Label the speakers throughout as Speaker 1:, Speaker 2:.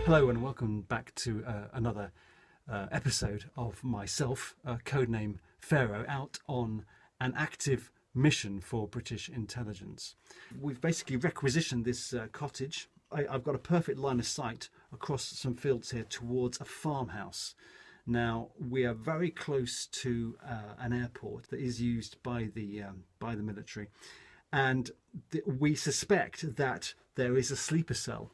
Speaker 1: Hello and welcome back to another episode of myself, Codename Pharaoh, out on an active mission for British intelligence. We've basically requisitioned this cottage. I've got a perfect line of sight across some fields here towards a farmhouse. Now we are very close to an airport that is used by the military, and we suspect that there is a sleeper cell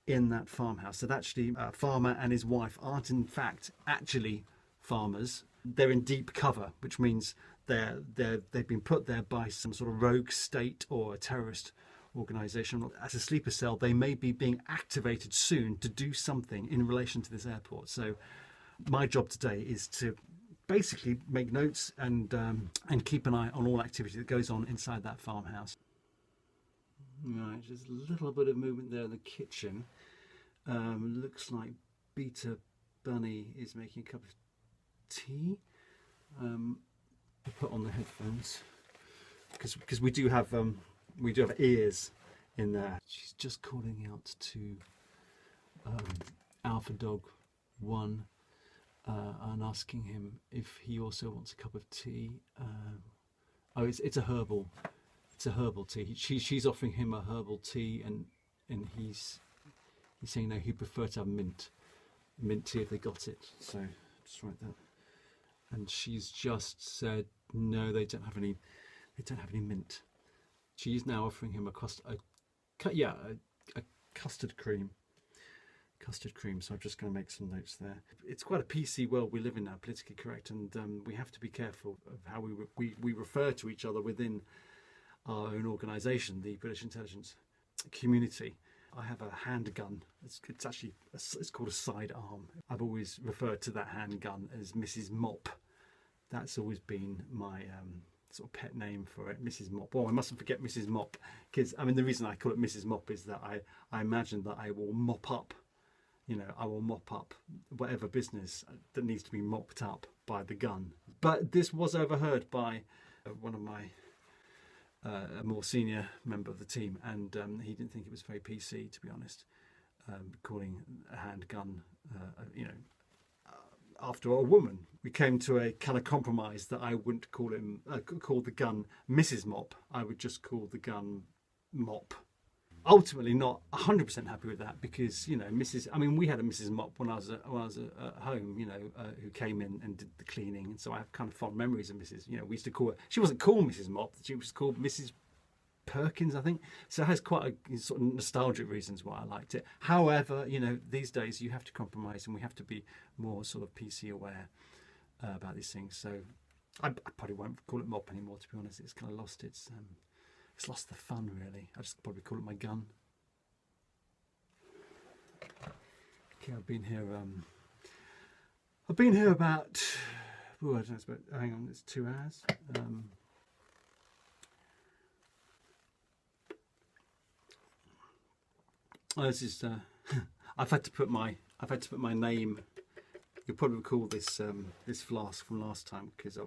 Speaker 1: in that farmhouse. That actually a farmer and his wife aren't in fact actually farmers. They're in deep cover, which means they've been put there by some sort of rogue state or a terrorist organisation. As a sleeper cell, they may be being activated soon to do something in relation to this airport. So my job today is to basically make notes and keep an eye on all activity that goes on inside that farmhouse. Right, just a little bit of movement there in the kitchen. Looks like Beta Bunny is making a cup of tea. I'll put on the headphones because we do have ears in there. She's just calling out to Alpha Dog 1 and asking him if he also wants a cup of tea. Oh, it's a herbal. It's a herbal tea. She's offering him a herbal tea, and he's saying no, he'd prefer to have mint tea if they got it. So just write that. And she's just said no, they don't have any mint. She's now offering him a custard cream. So I'm just going to make some notes there. It's quite a PC world we live in now, politically correct, and we have to be careful of how we refer to each other within our own organisation, the British intelligence community. I have a handgun. It's actually it's called a sidearm. I've always referred to that handgun as Mrs. Mop. That's always been my sort of pet name for it, Mrs. Mop. Oh, I mustn't forget Mrs. Mop, because I mean the reason I call it Mrs. Mop is that I imagine that I will mop up. I will mop up whatever business that needs to be mopped up by the gun. But this was overheard by one of my a more senior member of the team, and he didn't think it was very PC, to be honest, calling a handgun, after a woman. We came to a kind of compromise that I wouldn't call the gun Mrs. Mop. I would just call the gun Mop. Ultimately, not 100% happy with that because we had a Mrs. Mop when I was at home, who came in and did the cleaning, and so I have kind of fond memories of Mrs. We used to call her. She wasn't called Mrs. Mop; she was called Mrs. Perkins, I think. So it has quite a sort of nostalgic reasons why I liked it. However, these days you have to compromise, and we have to be more sort of PC aware about these things. So I probably won't call it Mop anymore. To be honest, it's kind of lost its. It's lost the fun, really. I just probably call it my gun. Okay, I've been here about. Oh, I don't know. It's about. Hang on, it's 2 hours. This is. I've had to put my name. You'll probably recall this this flask from last time because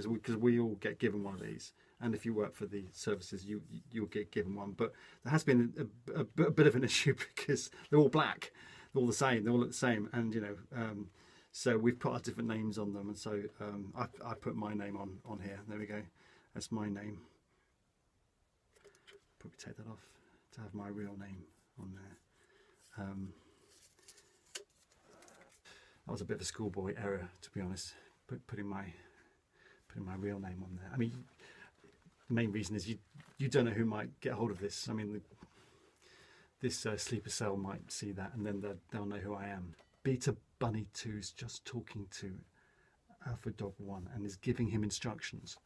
Speaker 1: we all get given one of these. And if you work for the services, you'll get given one. But there has been a bit of an issue because they're all black, they're all the same, they all look the same, and so we've put our different names on them. And so I put my name on here. There we go. That's my name. Probably take that off to have my real name on there. That was a bit of a schoolboy error, to be honest. Putting my real name on there. I mean. The main reason is you don't know who might get hold of this. I mean, this sleeper cell might see that, and then they'll know who I am. Beta Bunny 2 is just talking to Alpha Dog 1 and is giving him instructions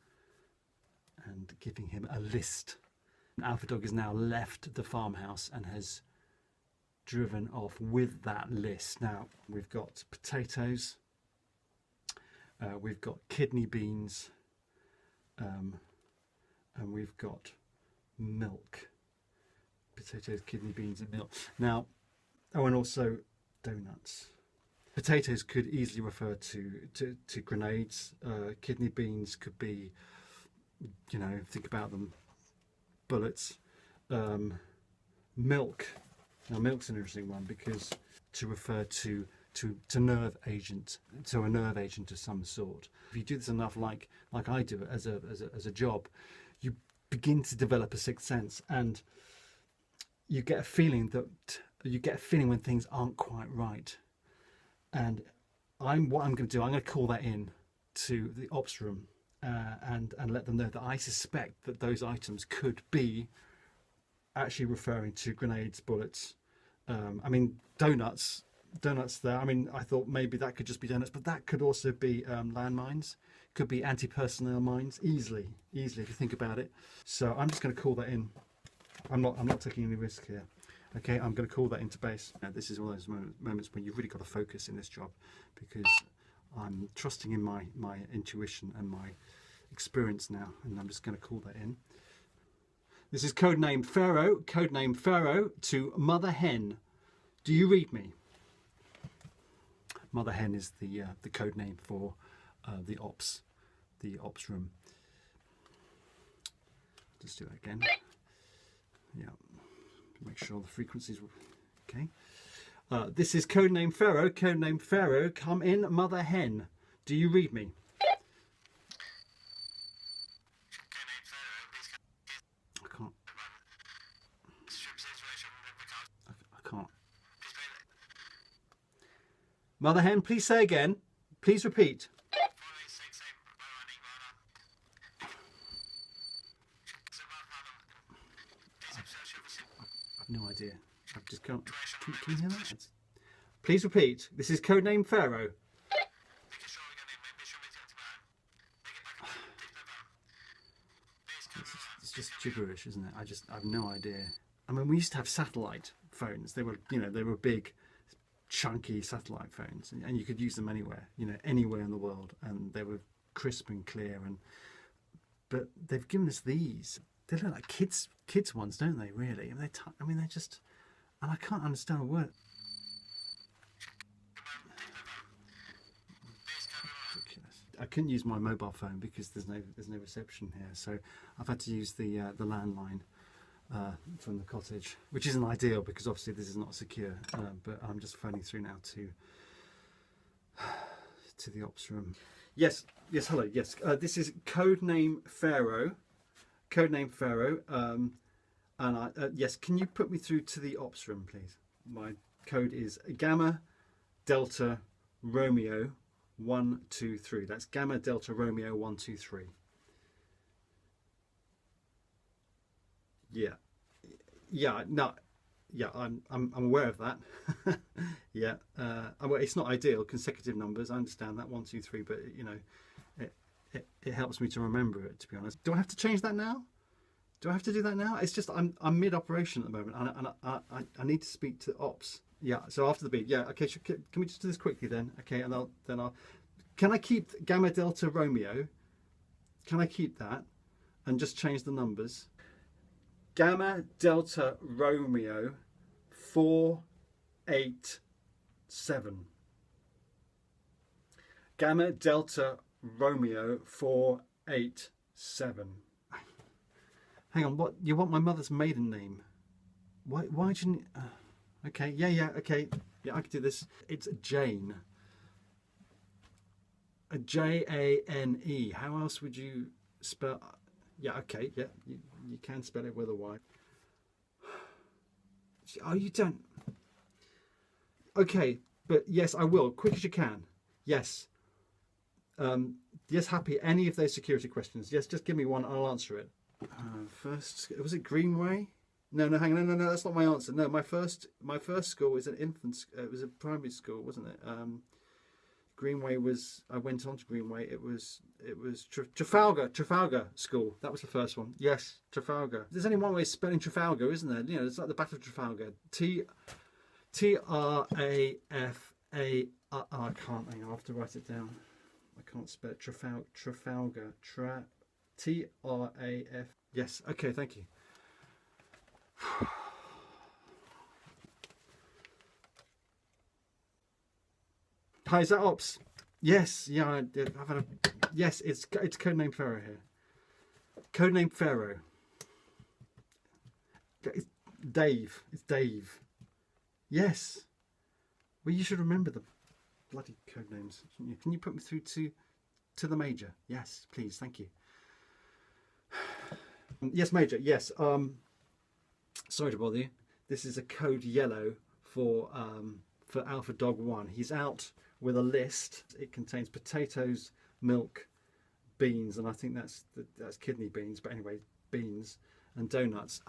Speaker 1: and giving him a list. Alpha Dog has now left the farmhouse and has driven off with that list. Now we've got potatoes, we've got kidney beans, and we've got milk. Potatoes, kidney beans and milk. Now, and also donuts. Potatoes could easily refer to grenades. Kidney beans could be, think about them, bullets. Milk. Now milk's an interesting one because to refer to nerve agent, to a nerve agent of some sort. If you do this enough, like I do it as a job, you begin to develop a sixth sense, and you get a feeling when things aren't quite right. And what I'm going to do, I'm going to call that in to the ops room and let them know that I suspect that those items could be actually referring to grenades, bullets. I mean, donuts there. I mean, I thought maybe that could just be donuts, but that could also be landmines. Could be anti-personnel mines, easily if you think about it. So I'm just going to call that in. I'm not taking any risk here. Okay, I'm going to call that into base. Now, this is one of those moments when you've really got to focus in this job, because I'm trusting in my intuition and my experience now, and I'm just going to call that in. This is Codename Pharaoh to Mother Hen. Do you read me? Mother Hen is the code name for the ops room. Just do that again. Yeah, make sure the frequencies were okay. This is Codename Pharaoh, come in, Mother Hen. Do you read me? I can't. I can't. Mother Hen, please say again. Please repeat. I've no idea. I just can't. Can you hear that? Please repeat. This is Codename Pharaoh. It's just gibberish, isn't it? I have no idea. I mean, we used to have satellite phones. They were, they were big, chunky satellite phones, and you could use them anywhere, anywhere in the world, and they were crisp and clear. But they've given us these. They look like kids ones, don't they? Really? They're just, and I can't understand a word. Ridiculous. I couldn't use my mobile phone because there's no reception here, so I've had to use the landline from the cottage, which isn't ideal because obviously this is not secure. But I'm just phoning through now to the ops room. Yes, hello. Yes, this is Codename Pharaoh. Codename Pharaoh. And yes, can you put me through to the ops room, please? My code is Gamma Delta Romeo 123. That's Gamma Delta Romeo 123. I'm aware of that. Yeah, well, it's not ideal, consecutive numbers. I understand that 1, 2, 3, but it helps me to remember it. To be honest, do I have to change that now? Do I have to do that now? It's just I'm mid operation at the moment, and I need to speak to ops. Yeah, so after the beep. Yeah, okay. Can we just do this quickly then? Okay, and I'll. Can I keep Gamma Delta Romeo? Can I keep that and just change the numbers? Gamma Delta Romeo 487. Gamma Delta Romeo 487. Hang on, what? You want my mother's maiden name? Why didn't you... okay, yeah, okay. Yeah, I can do this. It's Jane. A Jane. How else would you spell... Yeah, okay, yeah, you can spell it with a Y. Oh, you don't... Okay, but yes, I will, quick as you can. Yes. Yes, happy. Any of those security questions. Yes, just give me one, I'll answer it. First, was it Greenway? No, hang on, no, that's not my answer. No, my first school was an infant. It was a primary school, wasn't it? Greenway was. I went on to Greenway. It was Trafalgar School. That was the first one. Yes, Trafalgar. There's only one way of spelling Trafalgar, isn't there? It's like the Battle of Trafalgar. Trafalgar. I can't. Hang on, I have to write it down. I can't spell it. Trafalgar. Traf. Yes. Okay. Thank you. Hi, is that ops? Yes. Yeah. I've had a. Yes. It's Codename Pharaoh here. Codename Pharaoh. It's Dave. It's Dave. Yes. Well, you should remember the bloody code names. Can you put me through to the Major? Yes, please. Thank you. Yes, Major. Yes. Sorry to bother you. This is a code yellow for Alpha Dog 1. He's out with a list. It contains potatoes, milk, beans, and I think that's kidney beans. But anyway, beans and donuts.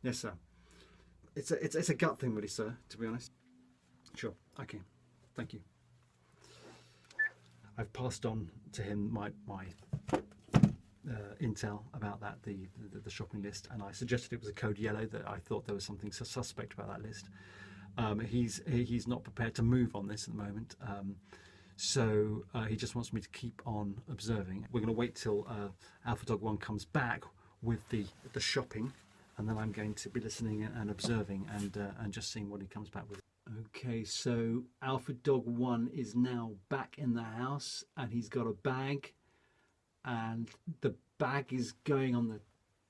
Speaker 1: Yes, sir. It's a gut thing, really, sir. To be honest. Sure. Okay. Thank you. I've passed on to him my intel about that, the shopping list, and I suggested it was a code yellow, that I thought there was something suspect about that list. He's not prepared to move on this at the moment, so he just wants me to keep on observing. We're going to wait till Alpha Dog 1 comes back with the shopping, and then I'm going to be listening and observing and just seeing what he comes back with. Okay, so Alpha Dog 1 is now back in the house, and he's got a bag, and the bag is going on the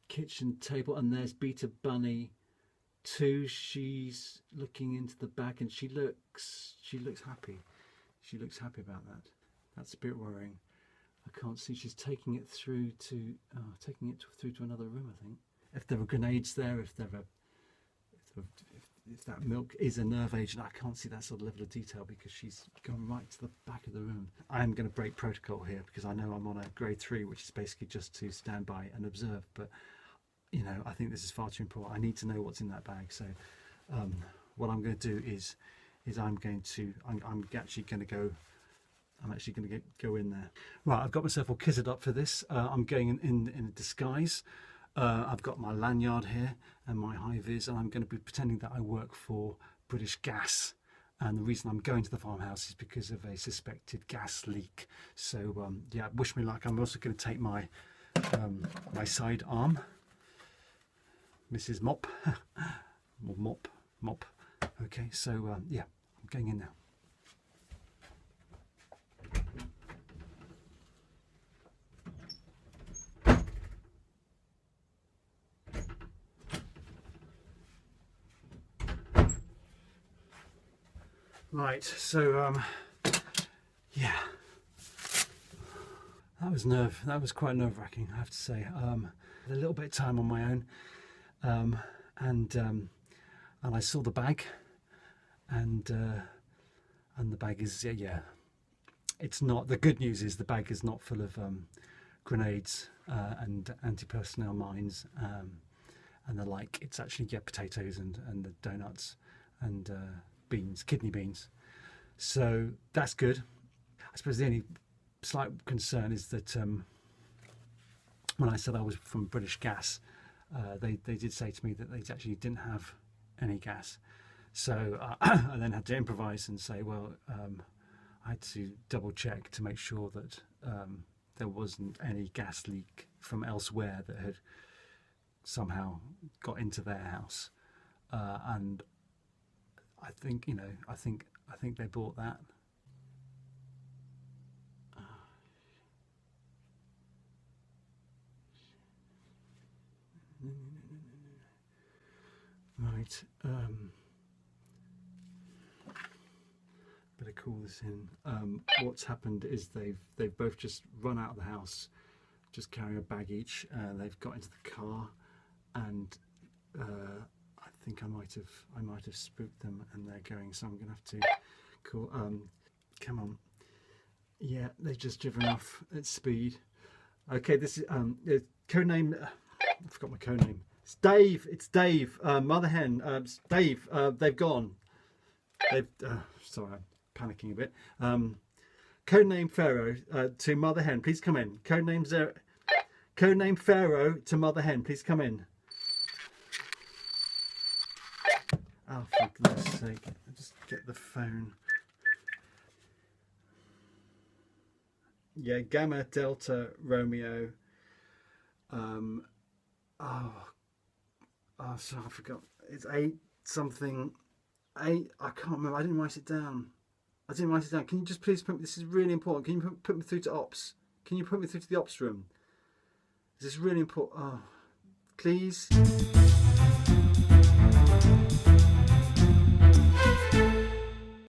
Speaker 1: kitchen table, and there's Beta Bunny 2. She's looking into the bag, and she looks happy. She looks happy about that. That's a bit worrying. I can't see. She's taking it through to another room, I think. If there are grenades there, if that milk is a nerve agent, I can't see that sort of level of detail because she's gone right to the back of the room. I am going to break protocol here because I know I'm on a grade 3, which is basically just to stand by and observe. But you know, I think this is far too important. I need to know what's in that bag. So what I'm going to do is I'm actually going to go in there. Right, I've got myself all kitted up for this. I'm going in a disguise. I've got my lanyard here and my high vis, and I'm going to be pretending that I work for British Gas. And the reason I'm going to the farmhouse is because of a suspected gas leak. So yeah, wish me luck. I'm also going to take my my sidearm, Mrs. Mop, or Mop. Okay, so yeah, I'm going in now. Right, so yeah, that was quite nerve-wracking, I have to say. A little bit of time on my own, and I saw the bag, and the bag is yeah. It's not. The good news is the bag is not full of grenades and anti-personnel mines and the like. It's actually potatoes and the donuts and beans, kidney beans. So that's good. I suppose the only slight concern is that when I said I was from British Gas, they did say to me that they actually didn't have any gas. So I then had to improvise and say, well, I had to double check to make sure that there wasn't any gas leak from elsewhere that had somehow got into their house, and I think I think they bought that. Right. Better call this in. What's happened is they've both just run out of the house, just carrying a bag each. They've got into the car, and I think I might have spooked them, and they're going. So I'm gonna have to call. Come on. Yeah, they've just driven off at speed. Okay, this is codename. I forgot my codename. It's Dave. It's Dave. Mother hen. Dave. They've gone. They've. Sorry, I'm panicking a bit. Codename Pharaoh to Mother hen. Please come in. Codename Pharaoh to Mother hen. Please come in. Oh, for goodness sake! I'll just get the phone. Yeah, Gamma Delta Romeo. Sorry, I forgot. It's 8 something. 8. I can't remember. I didn't write it down. Can you just please put me? This is really important. Can you put me through to ops? Can you put me through to the ops room? This is really important. Oh, please.